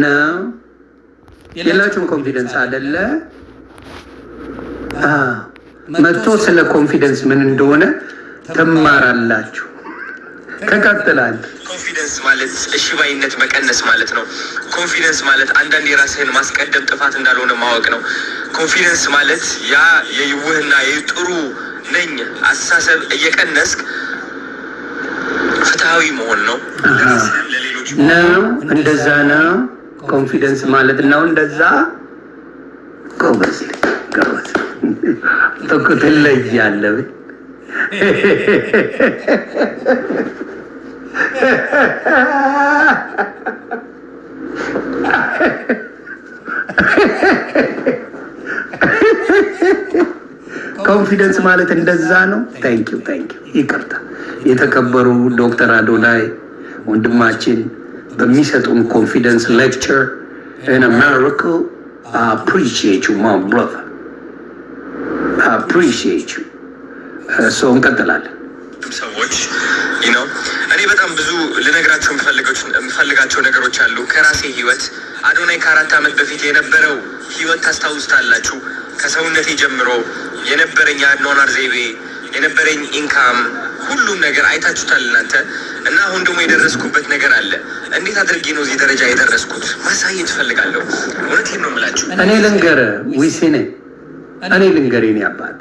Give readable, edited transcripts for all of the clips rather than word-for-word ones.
ነው የላችሁም ኮንፊደንስ አይደለ? መጥቶ ስለ ኮንፊደንስ ምን እንደሆነ ትማራላችሁ። ከቀጥላል። ኮንፊደንስ ማለት እሺ ባይነት መቀነስ ማለት ነው። ኮንፊደንስ ማለት አንዳንድ የራስህን ማስቀደም ጥፋት እንዳልሆነ ማወቅ ነው። ኮንፊደንስ ማለት ያ የይውህና የጥሩ ነኝ አስተሳሰብ እየቀነስክ ፍትሃዊ መሆን ነው። ነው እንደዛ ነው ኮንፊደንስ ማለት ነው። እንደዛ ጎበዝ ጎበዝ ትለያለህ። ኮንፊደንስ ማለት እንደዛ ነው። ታንኪዩ ይቅርታ። የተከበሩ ዶክተር አዶናይ ወንድማችን በሚሰጡን ኮንፊደንስ ሌክቸር in America, I appreciate you my brother. I appreciate you. So እንቀጥላለን። ሰዎች እኔ በጣም ብዙ ልነግራቸው የምፈልጋቸው ነገሮች አሉ ከራሴ ህይወት። አዶናይ ከ4 ዓመት በፊት የነበረው ህይወት ታስታውስታላችሁ። ከሰውነቴ ጀምሮ የነበረኝ አኗኗር ዘይቤ፣ የነበረኝ ኢንካም፣ ሁሉም ነገር አይታችሁታል እናንተ። እና አሁን ደግሞ የደረስኩበት ነገር አለ። እንዴት አድርጌ ነው እዚህ ደረጃ የደረስኩት ማሳየት እፈልጋለሁ። እውነቴን ነው የምላችሁ። እኔ ልንገርህ ዊሴኔ፣ እኔ ልንገርህ የኔ አባት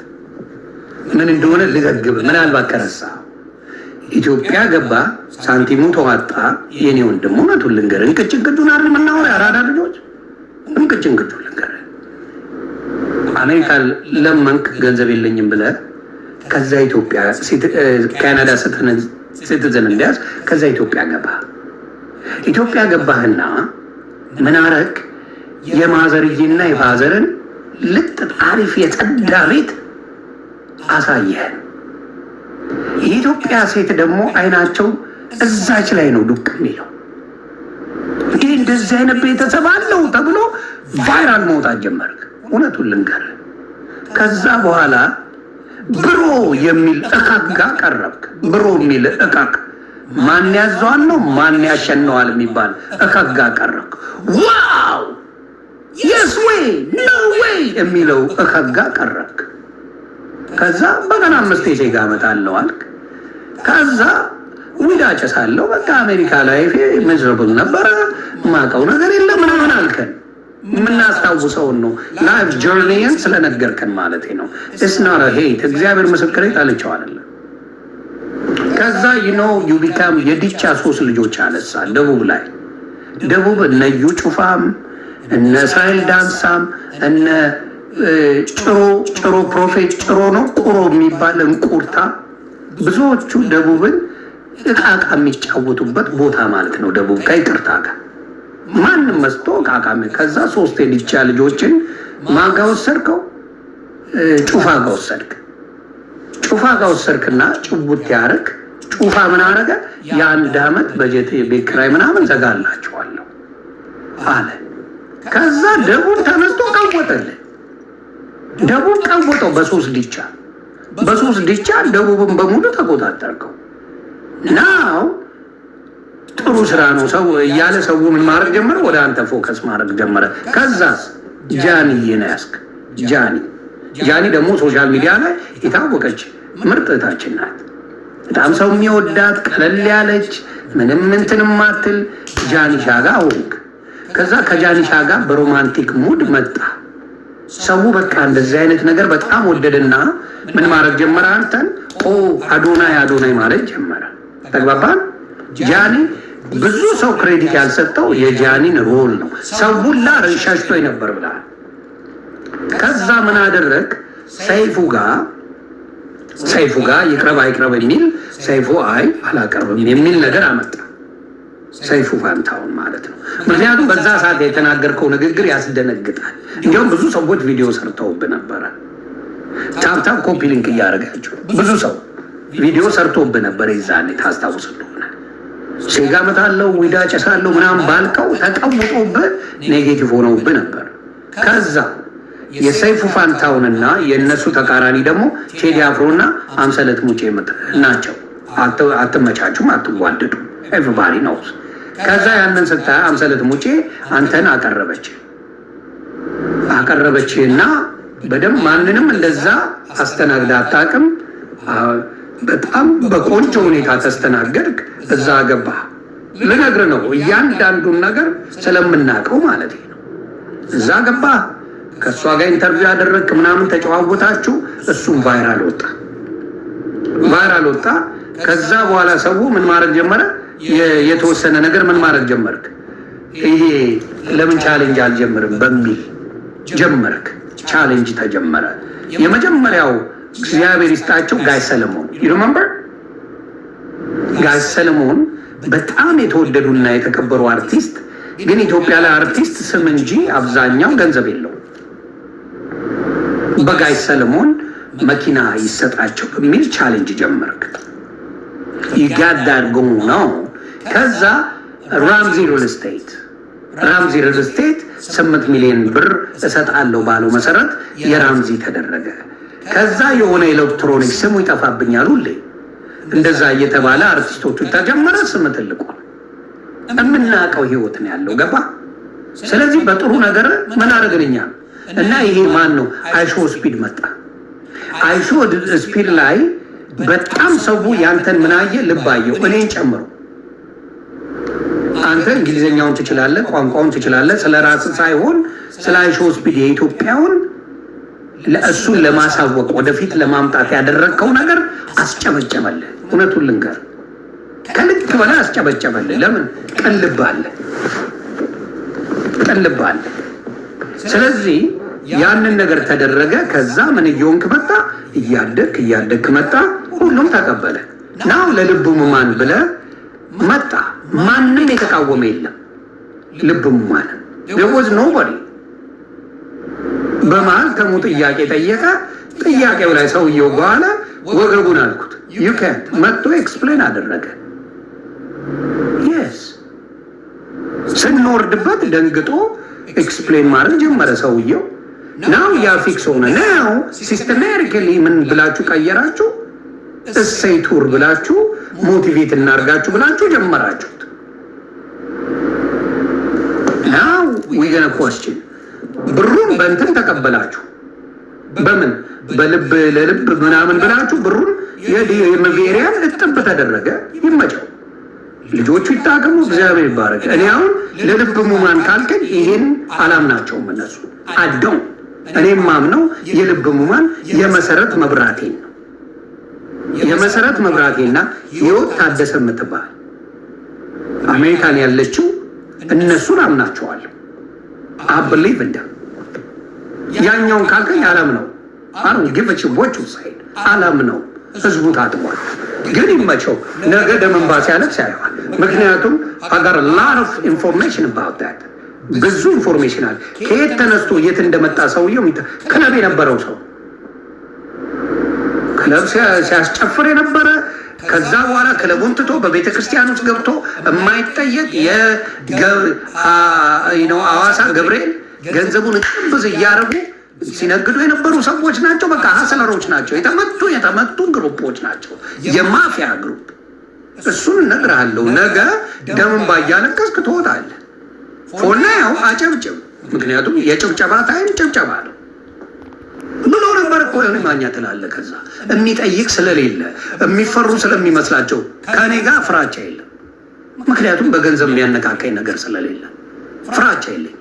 ምን እንደሆነ ልዘግብ። ምናልባት ከረሳ ኢትዮጵያ ገባ፣ ሳንቲሙ ተዋጣ። የኔ ወንድም እውነቱን ልንገርህ፣ እንቅጭንቅጩን አይደል የምናወራው የአራዳ ልጆች፣ እንቅጭንቅጩን ልንገርህ። አሜሪካ ለመንክ ገንዘብ የለኝም ብለህ ከዛ ኢትዮጵያ ካናዳ ሲቲዝን እንዲያዝ ከዛ ኢትዮጵያ ገባ። ኢትዮጵያ ገባህና ምን አረግ? የማዘርዬና የፋዘርን ልጥጥ አሪፍ የጸዳ ቤት አሳየህን። የኢትዮጵያ ሴት ደግሞ አይናቸው እዛች ላይ ነው ዱቅ የሚለው። እንግዲህ እንደዚህ አይነት ቤተሰብ አለው ተብሎ ቫይራል መውጣት ጀመርክ። እውነቱን ልንገርህ፣ ከዛ በኋላ ብሮ የሚል እካክ ጋር ቀረብክ። ብሮ የሚል እካክ ማን ያዘዋል ነው ማን ያሸነዋል የሚባል እካክ ጋር ቀረብክ። ዋው የስ ዌይ ኖ ዌይ የሚለው እካክ ጋር ቀረብክ። ከዛ በቀን 5 ዜጋ እመጣለሁ አልክ። ከዛ ዊዳ ጨሳለሁ። በቃ አሜሪካ ላይፍ ሚዝረብል ነበረ፣ ማቀው ነገር የለም ምናምን አልከን። የምናስታውሰውን ነው ላይፍ ጆርኒን ስለነገርከን ማለት ነው። ኢትስ ኖት አ ሄት። እግዚአብሔር ምስክሬ ጣልቼው አይደለም። ከዛ ዩ ቢካም የዲቻ 3 ልጆች አነሳ ደቡብ ላይ። ደቡብ እነ ዩ ጩፋም እነ እስራኤል ዳንሳም እነ ጭሮ ፕሮፌት ጭሮ ነው ቁሮ የሚባል እንቁርታ፣ ብዙዎቹ ደቡብን እቃቃ የሚጫወቱበት ቦታ ማለት ነው። ደቡብ ከይቅርታ ጋር ማንም መስቶ ቃቃሚ። ከዛ 3 የዲቻ ልጆችን ማጋ ወሰድከው? ጩፋ ጋር ወሰድክ። ጩፋ ጋር ወሰድክና ጭቡት ያረክ። ጩፋ ምን አረገ? የ1 ዓመት በጀት ቤት ኪራይ ምናምን ዘጋላችኋለሁ አለ። ከዛ ደቡብ ተነስቶ ቀወጠልህ። ደቡብ ቀወጠው በ3 ዲቻ ደቡብን በሙሉ ተቆጣጠርከው። ናው ጥሩ ስራ ነው ሰው እያለ ሰው ምን ማድረግ ጀመረ? ወደ አንተ ፎከስ ማድረግ ጀመረ። ከዛስ ጃኒዬን ያስክ። ጃኒ ደግሞ ሶሻል ሚዲያ ላይ የታወቀች ምርጥ እህታችን ናት። በጣም ሰው የሚወዳት ቀለል ያለች ምንም እንትን ማትል ጃኒሻ ጋር ሆንክ። ከዛ ከጃኒሻ ጋር በሮማንቲክ ሙድ መጣ። ሰው በቃ እንደዚህ አይነት ነገር በጣም ወደደና ምን ማድረግ ጀመረ? አንተን አዶናይ ማለት ጀመረ። ተግባባን? ጃኒ ብዙ ሰው ክሬዲት ያልሰጠው የጃኒን ሮል ነው። ሰው ሁላ ሸሽቶ ነበር ብለሃል። ከዛ ምን አደረግ? ሰይፉ ጋር ይቅረብ አይቅረብ የሚል ሰይፉ አላቀርብም የሚል ነገር አመጣ። ሰይፉ ፋንታውን ማለት ነው። ምክንያቱም በዛ ሰዓት የተናገርከው ንግግር ያስደነግጣል። እንዲሁም ብዙ ሰዎች ቪዲዮ ሰርተውብህ ነበረ። ታፕታፕ ኮፒ ሊንክ እያደረጋችሁ ብዙ ሰው ቪዲዮ ሰርቶብህ ነበር። ይዛኔ ታስታውስ እንደሆነ ሴጋ መታለው ዊዳ ጨሳለው ምናምን ባልከው ተቀውጦብህ ኔጌቲቭ ሆነውብህ ነበር። ከዛ የሰይፉ ፋንታውንና የእነሱ ተቃራኒ ደግሞ ቴዲ አፍሮና አምሰለት ሙጬ ናቸው። አትመቻቹም፣ አትዋደዱም። ኤቭሪባዲ ኖውስ። ከዛ ያንን ስታይ አምሰለት ሙጬ አንተን አቀረበችና በደንብ ማንንም እንደዛ አስተናግዳ አታውቅም። በጣም በቆንጆ ሁኔታ ተስተናገድክ። እዛ ገባ። ልነግርህ ነው እያንዳንዱን ነገር ስለምናውቀው ማለት ነው። እዛ ገባ፣ ከእሷ ጋር ኢንተርቪው ያደረግክ ምናምን ተጨዋወታችሁ። እሱም ቫይራል ወጣ። ከዛ በኋላ ሰው ምን ማድረግ ጀመረ? የተወሰነ ነገር ምን ማድረግ ጀመርክ? ይሄ ለምን ቻሌንጅ አልጀምርም በሚል ጀመርክ። ቻሌንጅ ተጀመረ። የመጀመሪያው እግዚአብሔር ይስጣቸው ጋይ ሰለሞን ይሪመምበር። ጋይ ሰለሞን በጣም የተወደዱና የተከበሩ አርቲስት፣ ግን ኢትዮጵያ ላይ አርቲስት ስም እንጂ አብዛኛው ገንዘብ የለውም። በጋይ ሰለሞን መኪና ይሰጣቸው በሚል ቻሌንጅ ጀመርክ። ይጋዳርጉ ነው። ከዛ ራምዚ ሪል ስቴት 8 ሚሊዮን ብር እሰጣለሁ ባለው መሰረት የራምዚ ተደረገ። ከዛ የሆነ ኤሌክትሮኒክስ ስሙ ይጠፋብኛል ሁሌ እንደዛ እየተባለ አርቲስቶቹ ተጀመረ። ስም ትልቁ የምናውቀው ህይወት ነው ያለው። ገባ። ስለዚህ በጥሩ ነገር ምን አደረግንኛ እና ይሄ ማን ነው? አይሾ ስፒድ መጣ። አይሾ ስፒድ ላይ በጣም ሰው ያንተን ምናየ ልባየው እኔን ጨምሮ። አንተ እንግሊዘኛውን ትችላለህ፣ ቋንቋውን ትችላለህ። ስለ ራስ ሳይሆን ስለ አይሾ ስፒድ የኢትዮጵያውን ለእሱን ለማሳወቅ ወደፊት ለማምጣት ያደረግከው ነገር አስጨበጨበልህ። እውነቱን ልንገር፣ ከልክ በላይ አስጨበጨበልህ። ለምን? ቀልባለህ። ስለዚህ ያንን ነገር ተደረገ። ከዛ ምን እየሆንክ መጣ? እያደግክ መጣ። ሁሉም ተቀበለ። ናው ለልቡ ሙማን ብለህ መጣ። ማንም የተቃወመ የለም። ልቡ ሙማን there was nobody። በመሀል ተሙ ጥያቄ ጠየቀ። ጥያቄው ላይ ሰውየው በኋላ ወገቡን አልኩት you can't መጥቶ ኤክስፕሌን አደረገ። yes ስንወርድበት ደንግጦ ኤክስፕሌን ማድረግ ጀመረ ሰውየው። ናው ያ ፊክስ ሆነ። ናው ሲስተማቲካሊ ምን ብላችሁ ቀየራችሁ? እሰይ ቱር ብላችሁ ሞቲቬት እናርጋችሁ ብላችሁ ጀመራችሁት። ናው we gonna question ብሩን በእንትን ተቀበላችሁ። በምን በልብ ለልብ ምናምን ብላችሁ ብሩን የመቬሪያን እጥብ ተደረገ። ይመቸው፣ ልጆቹ ይታገሙ፣ እግዚአብሔር ይባረክ። እኔ አሁን ለልብ ሙማን ካልከኝ ይሄን አላምናቸውም እነሱ አደው። እኔም ማምነው የልብ ሙማን የመሰረት መብራቴ ነው። የመሰረት መብራቴና ህይወት ታደሰ የምትባል አሜሪካን ያለችው እነሱን አምናቸዋለሁ። አብሊቭ እንደ ያኛውን ካልከኝ አላምነው። አሁን ግብች ቦቹ ሳይድ አላምነው። ህዝቡ ታጥቧል። ግን ይመቸው፣ ነገ ደም እንባ ሲያለቅስ ያየዋል። ምክንያቱም አጋር lot of information about that ብዙ ኢንፎርሜሽን አለ። ከየት ተነስቶ የት እንደመጣ ሰውየው ክለብ የነበረው ሰው ክለብ ሲያስጨፍር የነበረ ከዛ በኋላ ክለቡን ትቶ በቤተ ክርስቲያን ውስጥ ገብቶ የማይጠየቅ አዋሳ ገብርኤል ገንዘቡን ጥብዝ እያደረጉ ሲነግዱ የነበሩ ሰዎች ናቸው። በቃ ሀሰለሮች ናቸው። የተመቱ ግሩፖች ናቸው። የማፊያ ግሩፕ። እሱን እነግርሃለሁ። ነገ ደምን ባያለቀስክ ትወጣለህ። ፎና ያው አጨብጭብ። ምክንያቱም የጭብጨባ ታይም ጭብጨባ ነው ብሎ ነበር እኮ ማኛ ትላለህ። ከዛ የሚጠይቅ ስለሌለ የሚፈሩ ስለሚመስላቸው ከኔ ጋር ፍራቻ የለም። ምክንያቱም በገንዘብ የሚያነካካኝ ነገር ስለሌለ ፍራቻ የለኝ።